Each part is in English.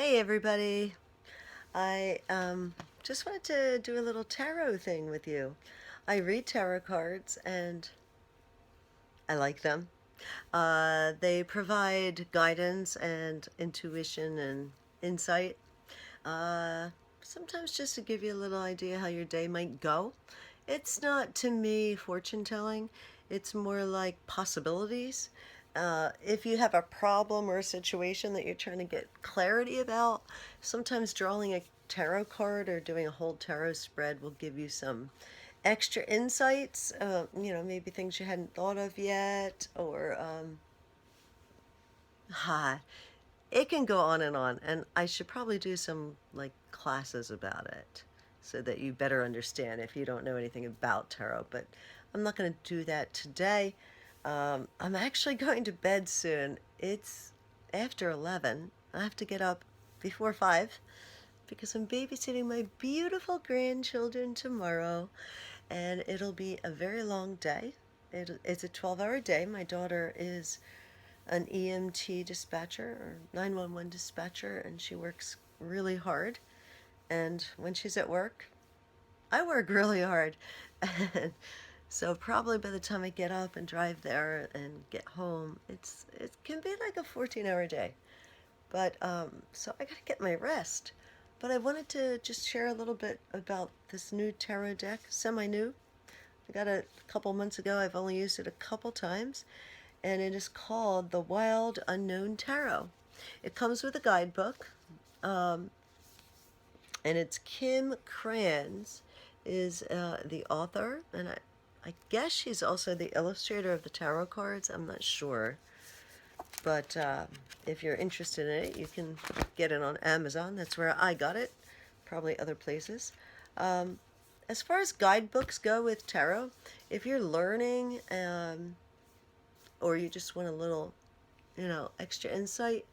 Hey everybody. I just wanted to do a little tarot thing with you. I read tarot cards and I like them. They provide guidance and intuition and insight. Uh, Sometimes just to give you a little idea how your day might go. It's not to me fortune telling, it's more like possibilities. If you have a problem or a situation that you're trying to get clarity about, sometimes drawing a tarot card or doing a whole tarot spread will give you some extra insights. Maybe things you hadn't thought of yet, or ha, it can go on and on. And I should probably do some like classes about it so that you better understand if you don't know anything about tarot. But I'm not going to do that today. I'm actually going to bed soon. It's after 11. I have to get up before 5 because I'm babysitting my beautiful grandchildren tomorrow, and it'll be a very long day. It's a 12-hour day. My daughter is an EMT dispatcher or 911 dispatcher, and she works really hard. And when she's at work, I work really hard. And so probably by the time I get up and drive there and get home, it can be like a 14-hour day. But so I gotta get my rest. But I wanted to just share a little bit about this new tarot deck, semi-new. I got it a couple months ago. I've only used it a couple times, and it is called the Wild Unknown Tarot. It comes with a guidebook, um, and it's Kim Kranz is the author, and I guess she's also the illustrator of the tarot cards. I'm not sure, but if you're interested in it, you can get it on Amazon. That's where I got it. Probably other places. Um, as far as guidebooks go with tarot, if you're learning or you just want a little, extra insight,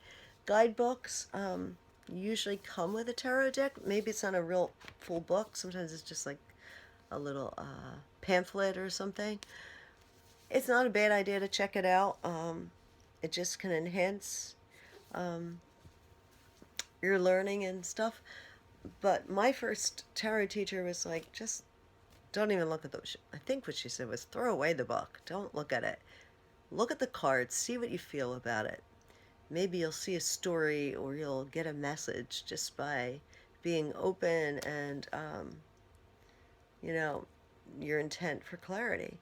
guidebooks usually come with a tarot deck. Maybe it's not a real full book. Sometimes it's just like a little pamphlet or something. It's not a bad idea to check it out. It just can enhance um, your learning and stuff. But my first tarot teacher was like, just don't even look at those. I think what she said was throw away the book. Don't look at it. Look at the cards. See what you feel about it. Maybe you'll see a story or you'll get a message just by being open and, you know, your intent for clarity.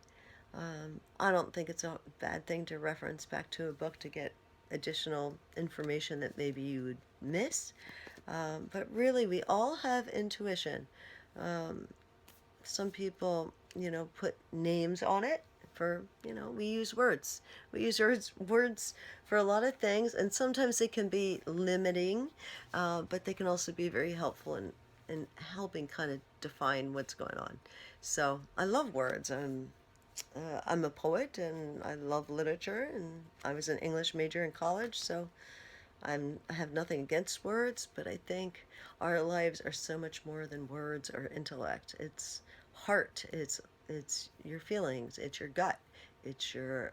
I don't think it's a bad thing to reference back to a book to get additional information that maybe you would miss. But really, we all have intuition. Um, some people, put names on it for, we use words. We use words for a lot of things, and sometimes they can be limiting, but they can also be very helpful in helping kind of define what's going on. So I love words. I'm a poet and I love literature, and I was an English major in college, so I have nothing against words, but I think our lives are so much more than words or intellect. It's heart. It's your feelings. It's your gut. It's your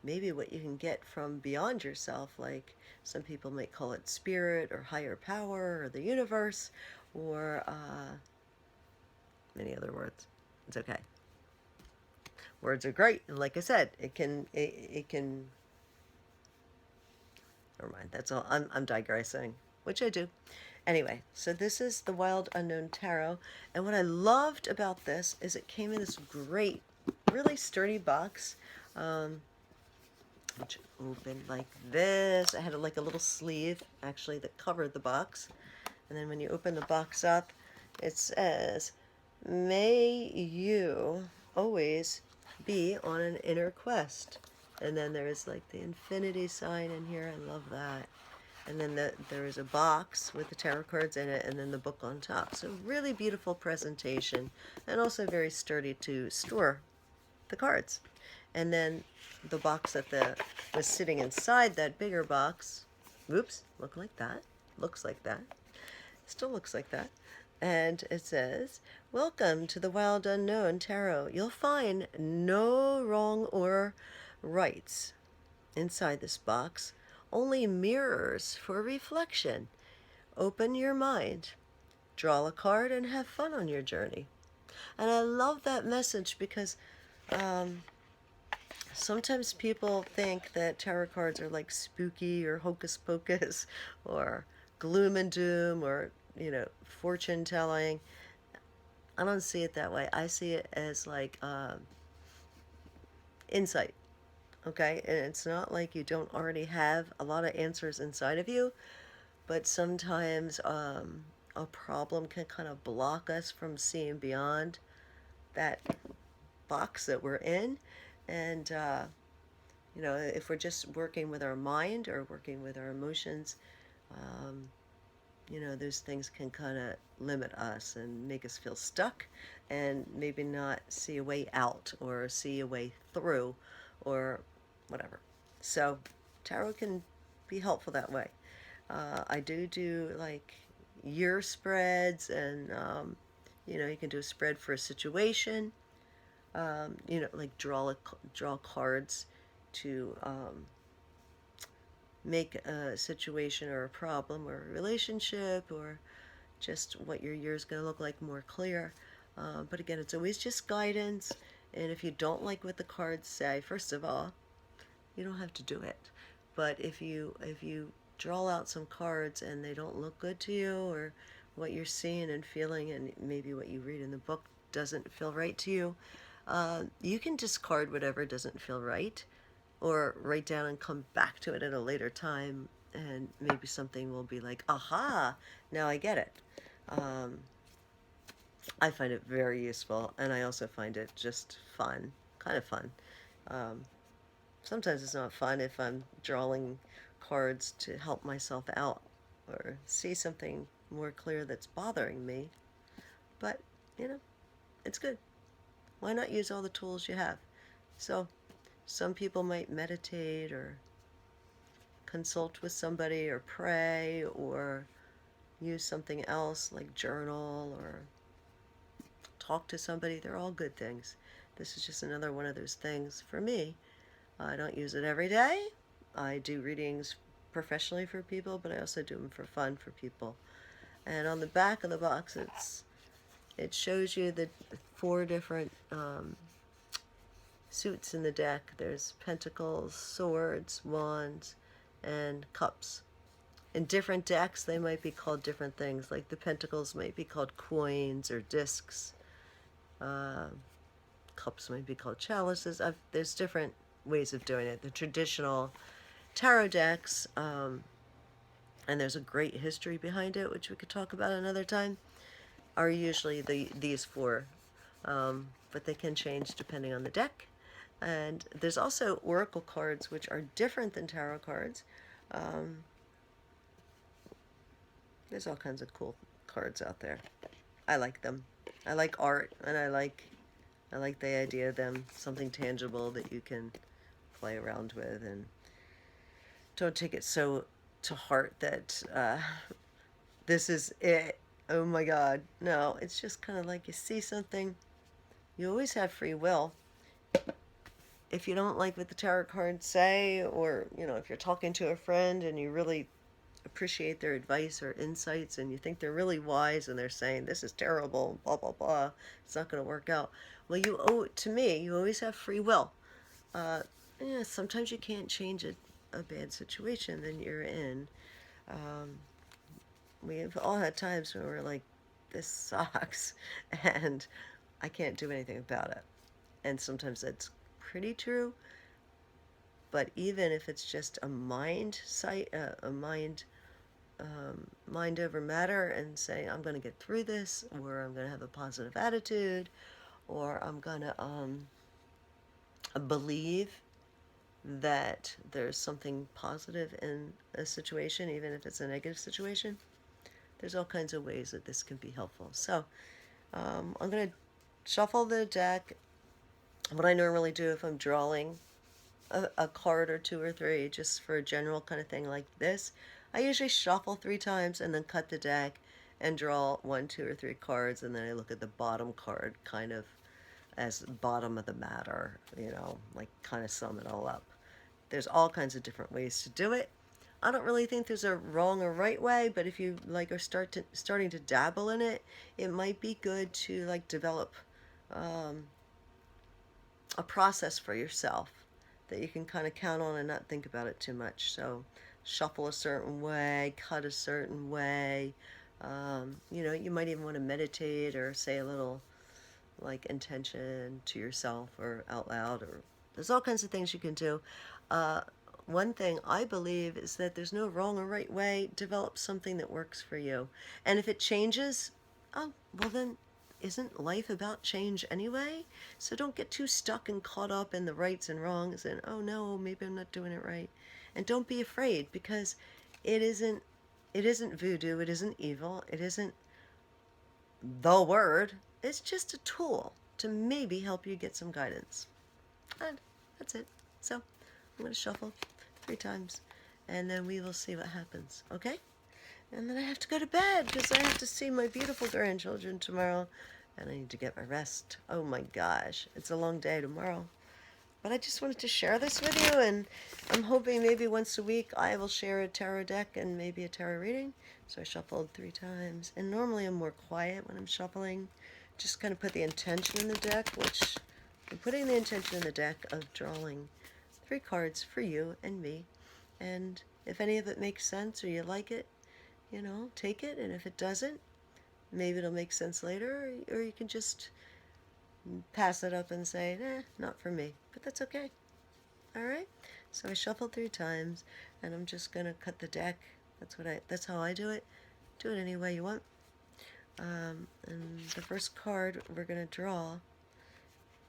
maybe what you can get from beyond yourself. Like some people might call it spirit or higher power or the universe or many other words. It's okay. Words are great, and like I said, it can. Never mind. That's all. I'm digressing, which I do. Anyway, so this is the Wild Unknown Tarot, and what I loved about this is it came in this great, really sturdy box, um, which opened like this. I had like a little sleeve actually that covered the box, and then when you open the box up, it says, "May you always be on an inner quest." And then there's like the infinity sign in here. I love that. And then there is a box with the tarot cards in it, and then the book on top. So really beautiful presentation, and also very sturdy to store the cards. And then the box that was sitting inside that bigger box, whoops, looks like that, still looks like that. And it says, "Welcome to the Wild Unknown Tarot. You'll find no wrong or rights inside this box. only mirrors for reflection. Open your mind, draw a card, and have fun on your journey. And I love that message because um, sometimes people think that tarot cards are like spooky or hocus pocus or gloom and doom or, fortune telling. I don't see it that way. I see it as like insight. Okay, and it's not like you don't already have a lot of answers inside of you, but sometimes a problem can kind of block us from seeing beyond that box that we're in. And if we're just working with our mind or working with our emotions, um, those things can kind of limit us and make us feel stuck and maybe not see a way out or see a way through or whatever. So, tarot can be helpful that way. I do like year spreads, and you can do a spread for a situation. Like draw cards to make a situation or a problem or a relationship or just what your year is going to look like more clear. But again, it's always just guidance. And if you don't like what the cards say, first of all, you don't have to do it. But if you draw out some cards and they don't look good to you, or what you're seeing and feeling and maybe what you read in the book doesn't feel right to you, you can discard whatever doesn't feel right or write down and come back to it at a later time, and maybe something will be like, aha, now I get it. Um, I find it very useful, and I also find it just fun, kind of fun. Um, Sometimes it's not fun if I'm drawing cards to help myself out or see something more clear that's bothering me, but you know, it's good. Why not use all the tools you have? So, some people might meditate or consult with somebody or pray or use something else like journal or talk to somebody. They're all good things. This is just another one of those things for me. I don't use it every day. I do readings professionally for people, but I also do them for fun for people. And on the back of the box, it shows you the four different suits in the deck. There's pentacles, swords, wands, and cups. In different decks, they might be called different things. Like the pentacles might be called coins or discs. Uh, Cups might be called chalices. There's different ways of doing it. The traditional tarot decks, and there's a great history behind it, which we could talk about another time, are usually these four, but they can change depending on the deck. And there's also oracle cards, which are different than tarot cards. Um, there's all kinds of cool cards out there. I like them. I like art, and I like the idea of them something tangible that you can play around with, and don't take it so to heart that this is it. Oh my God. No, it's just kind of like you see something. You always have free will. If you don't like what the tarot cards say, or, if you're talking to a friend and you really appreciate their advice or insights and you think they're really wise and they're saying, this is terrible, blah, blah, blah, it's not going to work out. Well, to me, you always have free will. Uh, yeah, sometimes you can't change a bad situation that you're in. Um, we've all had times where we're like, this sucks, and I can't do anything about it. And sometimes that's pretty true. But even if it's just a mind over matter, and say, I'm going to get through this, or I'm going to have a positive attitude, or I'm going to believe that there's something positive in a situation, even if it's a negative situation. There's all kinds of ways that this can be helpful. So I'm going to shuffle the deck. What I normally do if I'm drawing a card or two or three, just for a general kind of thing like this, I usually shuffle 3 times and then cut the deck and draw 1, 2, or 3 cards, and then I look at the bottom card kind of as bottom of the matter, like kind of sum it all up. There's all kinds of different ways to do it. I don't really think there's a wrong or right way, but if you like are starting to dabble in it, it might be good to like develop um, a process for yourself that you can kind of count on and not think about it too much. So shuffle a certain way, cut a certain way. You know, you might even want to meditate or say a little like intention to yourself or out loud, or there's all kinds of things you can do. Uh, One thing I believe is that there's no wrong or right way. Develop something that works for you. And if it changes, oh, well then isn't life about change anyway? So don't get too stuck and caught up in the rights and wrongs and oh no, maybe I'm not doing it right. And don't be afraid because it isn't it isn't voodoo, it isn't evil, it isn't the word. It's just a tool to maybe help you get some guidance. And that's it. So I'm going to shuffle 3 times and then we will see what happens. Okay? And then I have to go to bed because I have to see my beautiful grandchildren tomorrow and I need to get my rest. Oh my gosh. It's a long day tomorrow. But I just wanted to share this with you, and I'm hoping maybe once a week I will share a tarot deck and maybe a tarot reading. So I shuffled 3 times, and normally I'm more quiet when I'm shuffling. Just kind of put the intention in the deck, which I'm putting the intention in the deck of drawing 3 cards for you and me. And if any of it makes sense or you like it, you know, take it. And if it doesn't, maybe it'll make sense later, or you can just pass it up and say, not for me. But that's okay. All right. So I shuffled 3 times, and I'm just gonna cut the deck. That's how I do it. Do it any way you want. And the first card we're gonna draw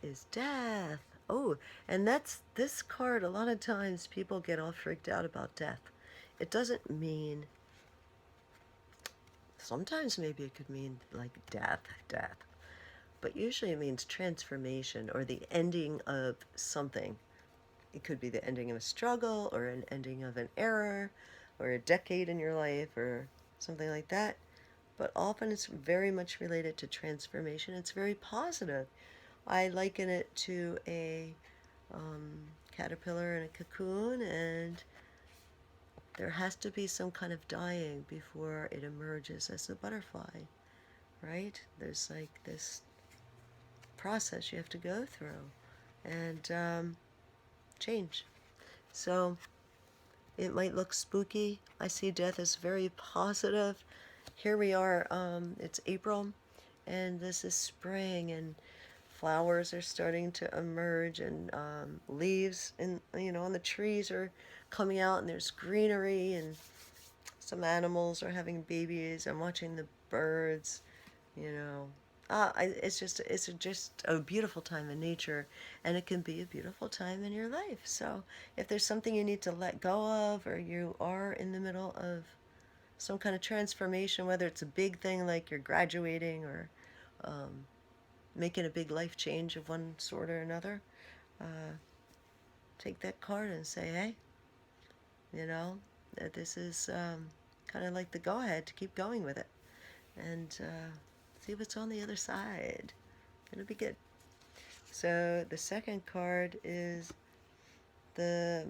is death. Oh, and that's this card. A lot of times people get all freaked out about death. It doesn't mean. Sometimes maybe it could mean like death. But usually it means transformation or the ending of something. It could be the ending of a struggle or an ending of an era or a decade in your life or something like that. But often it's very much related to transformation. It's very positive. I liken it to a caterpillar in a cocoon, and there has to be some kind of dying before it emerges as a butterfly, right? There's like this process you have to go through and change. So it might look spooky. I see death as very positive. Here we are, it's April, and this is spring, and flowers are starting to emerge, and leaves, and on the trees are coming out, and there's greenery, and some animals are having babies. I'm watching the birds, you know. It's just a beautiful time in nature, and it can be a beautiful time in your life. So if there's something you need to let go of, or you are in the middle of some kind of transformation, whether it's a big thing like you're graduating or um, making a big life change of one sort or another, uh, take that card and say, hey, that this is kind of like the go-ahead to keep going with it. And see what's on the other side. It'll be good. So the second card is the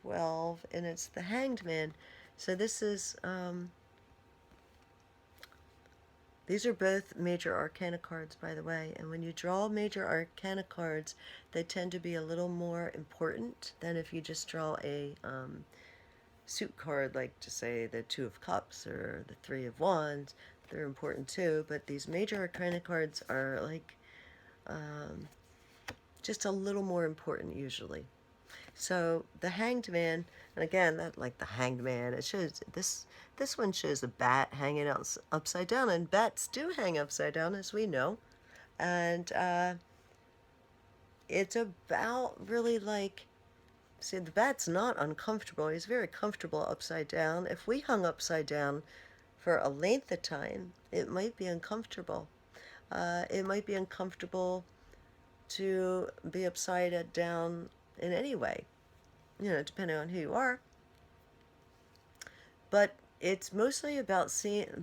12, and it's the Hanged Man. So this is, these are both major arcana cards, by the way. And when you draw major arcana cards, they tend to be a little more important than if you just draw a suit card, like to say the Two of Cups or the Three of Wands. They're important too, but these major arcana cards are like just a little more important usually. So the Hanged Man, and again, that like the Hanged Man, it shows this one shows a bat hanging out upside down, and bats do hang upside down, as we know, and it's about really like. See, the bat's not uncomfortable. He's very comfortable upside down. If we hung upside down for a length of time, it might be uncomfortable. It might be uncomfortable to be upside down in any way, depending on who you are. But it's mostly about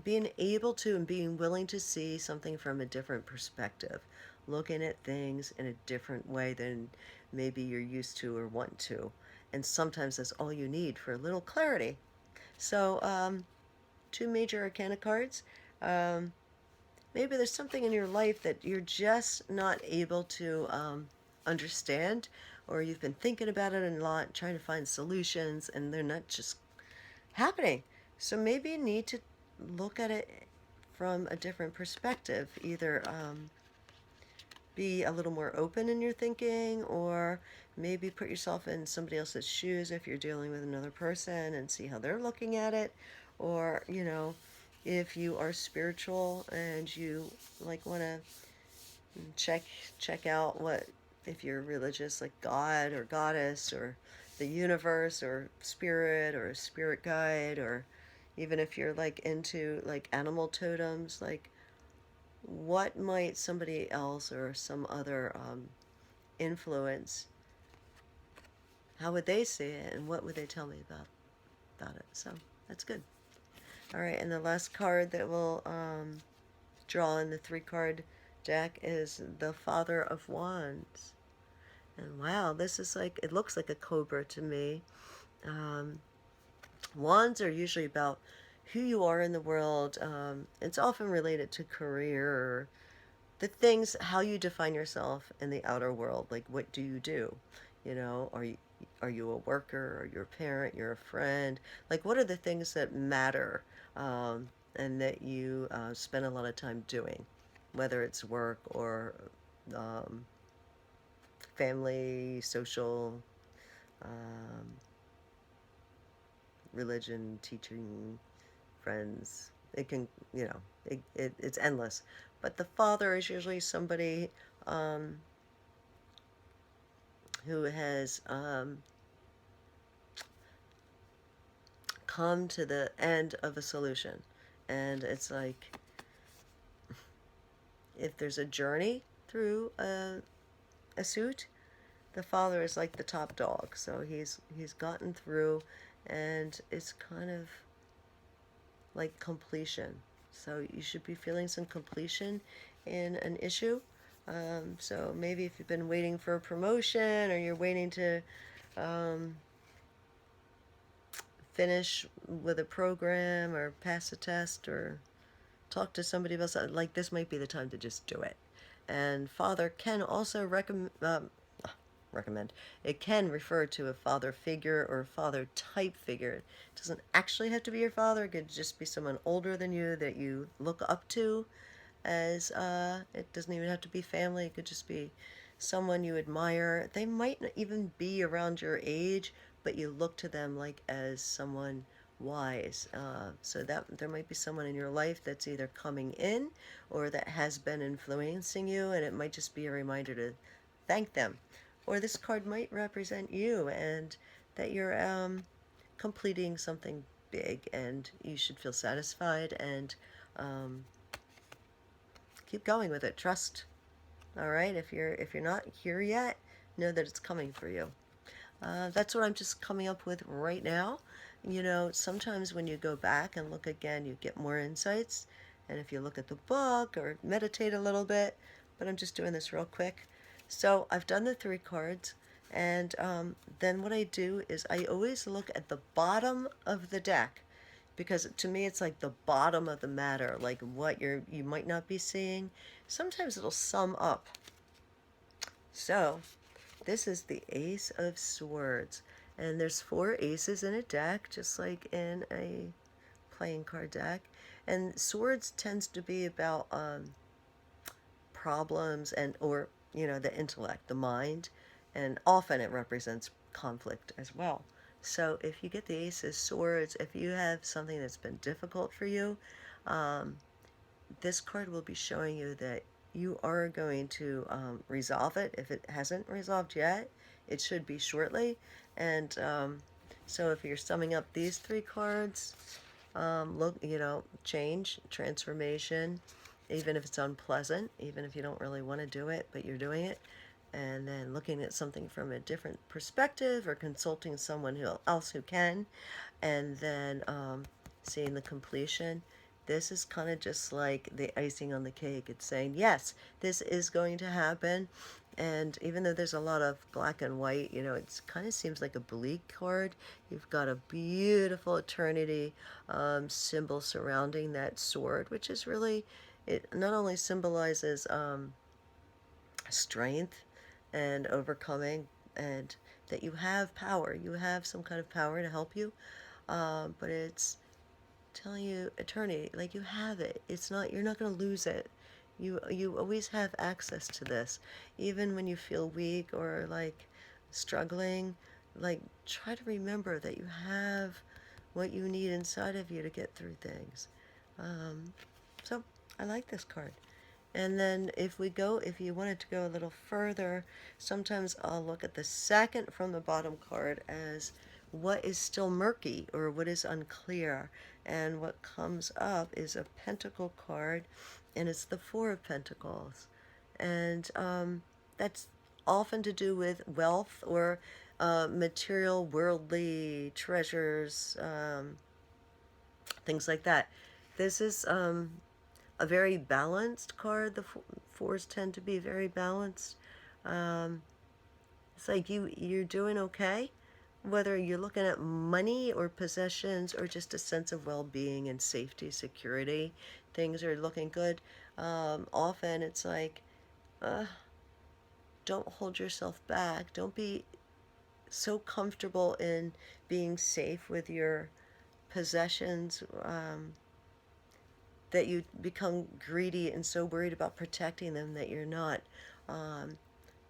being able to and being willing to see something from a different perspective, looking at things in a different way than maybe you're used to or want to. And sometimes that's all you need for a little clarity. So, two major arcana cards. Um, Maybe there's something in your life that you're just not able to understand, or you've been thinking about it a lot, trying to find solutions, and they're not just happening. So maybe you need to look at it from a different perspective. Either be a little more open in your thinking, or maybe put yourself in somebody else's shoes if you're dealing with another person and see how they're looking at it. Or, if you are spiritual and you like want to check check out what, if you're religious, like God or goddess or the universe or spirit or a spirit guide, or even if you're like into like animal totems, like what might somebody else or some other influence, how would they see it and what would they tell me about it? So that's good. All right, and the last card that we'll draw in the 3 card deck is the Father of Wands. And wow, this is like, it looks like a cobra to me. Um, Wands are usually about who you are in the world. It's often related to career, or the things, how you define yourself in the outer world. Like, what do you do? Are you a worker? Are you a parent? You're a friend? Like, what are the things that matter, and that you spend a lot of time doing, whether it's work or um, family, social, um, religion, teaching, friends. It can, it's endless. But the father is usually somebody um, who has come to the end of a solution. And it's like, if there's a journey through a suit, the father is like the top dog. So he's gotten through, and it's kind of like completion. So you should be feeling some completion in an issue. So maybe if you've been waiting for a promotion, or you're waiting to um, finish with a program or pass a test or talk to somebody about something, like this might be the time to just do it. And father can also recommend. It can refer to a father figure or a father type figure. It doesn't actually have to be your father. It could just be someone older than you that you look up to. As it doesn't even have to be family. It could just be someone you admire. They might not even be around your age, but you look to them like as someone wise. So that there might be someone in your life that's either coming in or that has been influencing you, and it might just be a reminder to thank them. Or this card might represent you, and that you're completing something big, and you should feel satisfied, and um, keep going with it. Trust. All right. If you're not here yet, know that it's coming for you. That's what I'm just coming up with right now. Sometimes when you go back and look again, you get more insights. And if you look at the book or meditate a little bit, but I'm just doing this real quick. So I've done the 3 cards, and then what I do is I always look at the bottom of the deck, because to me it's like the bottom of the matter, like what you might not be seeing. Sometimes it'll sum up. So this is the Ace of Swords, and there's 4 aces in a deck, just like in a playing card deck. And swords tends to be about problems, and or the intellect, the mind, and often it represents conflict as well. So if you get the Ace of Swords, if you have something that's been difficult for you, um, this card will be showing you that you are going to resolve it. If it hasn't resolved yet, it should be shortly. And so if you're summing up these 3 cards, look, change, transformation, even if it's unpleasant, even if you don't really want to do it, but you're doing it. And then looking at something from a different perspective, or consulting someone else who can. And then seeing the completion. This is kind of just like the icing on the cake. It's saying, yes, this is going to happen. And even though there's a lot of black and white, it kind of seems like a bleak card. You've got a beautiful eternity symbol surrounding that sword, which is really, it not only symbolizes strength and overcoming, and that you have power, you have some kind of power to help you, but it's telling you eternity, like you have it. It's not, you're not going to lose it. You always have access to this, even when you feel weak or like struggling. Like, try to remember that you have what you need inside of you to get through things. Um, so I like this card. And then if you wanted to go a little further, sometimes I'll look at the second from the bottom card as what is still murky or what is unclear. And what comes up is a pentacle card, and it's the Four of Pentacles. And that's often to do with wealth or material, worldly treasures, things like that. This is a very balanced card. The fours tend to be very balanced. Um, it's like you're doing okay, whether you're looking at money or possessions or just a sense of well-being and safety, security. Things are looking good. Often it's like, uh, don't hold yourself back. Don't be so comfortable in being safe with your possessions. That you become greedy and so worried about protecting them that you're not um,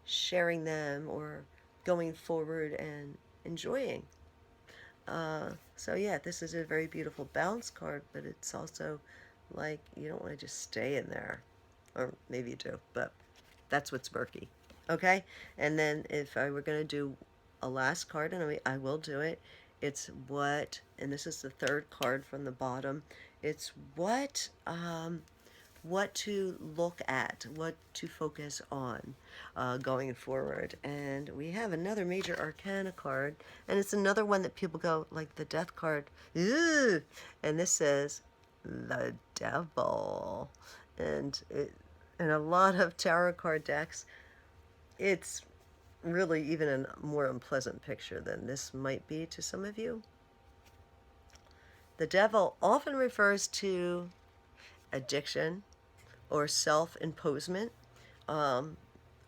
sharing them or going forward and enjoying. So yeah, this is a very beautiful bounce card, but it's also like you don't want to just stay in there. Or maybe you do, but that's what's murky. Okay? And then if I were going to do a last card, and I will do it, it's and this is the third card from the bottom, it's what to look at, what to focus on going forward. And we have another major arcana card, and it's another one that people go, like the death card, "Ugh!" And this says the devil. And in a lot of tarot card decks, it's really even a more unpleasant picture than this might be to some of you. The devil often refers to addiction or self-imposement, um,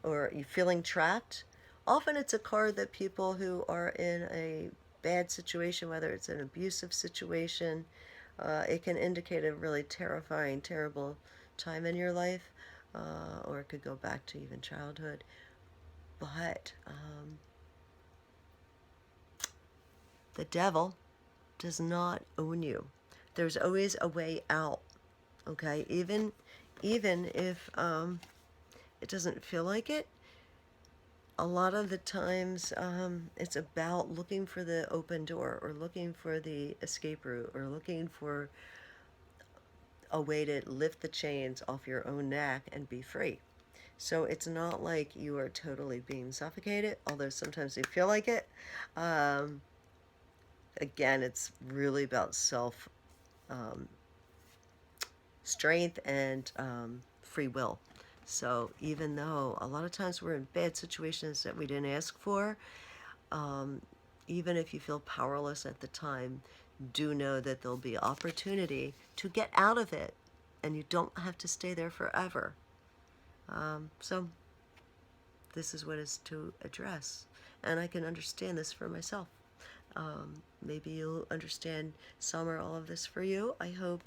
or you feeling trapped. Often it's a card that people who are in a bad situation, whether it's an abusive situation, it can indicate a really terrifying, terrible time in your life, or it could go back to even childhood. But the devil does not own you. There's always a way out. Okay, even if it doesn't feel like it. A lot of the times it's about looking for the open door or looking for the escape route or looking for a way to lift the chains off your own neck and be free. So it's not like you are totally being suffocated, although sometimes you feel like it. Um, Again, it's really about self um, strength and free will. So even though a lot of times we're in bad situations that we didn't ask for, um, even if you feel powerless at the time, do know that there'll be opportunity to get out of it, and you don't have to stay there forever. So this is what is to address, and I can understand this for myself. Maybe you'll understand some or all of this for you. I hope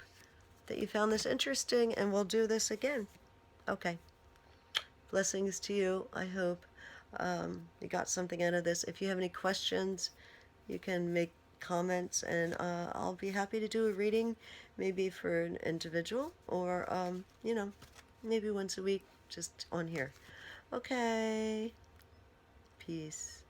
that you found this interesting, and we'll do this again. Okay. Blessings to you. I hope you got something out of this. If you have any questions, you can make comments, and I'll be happy to do a reading, maybe for an individual, or, maybe once a week, just on here. Okay. Peace.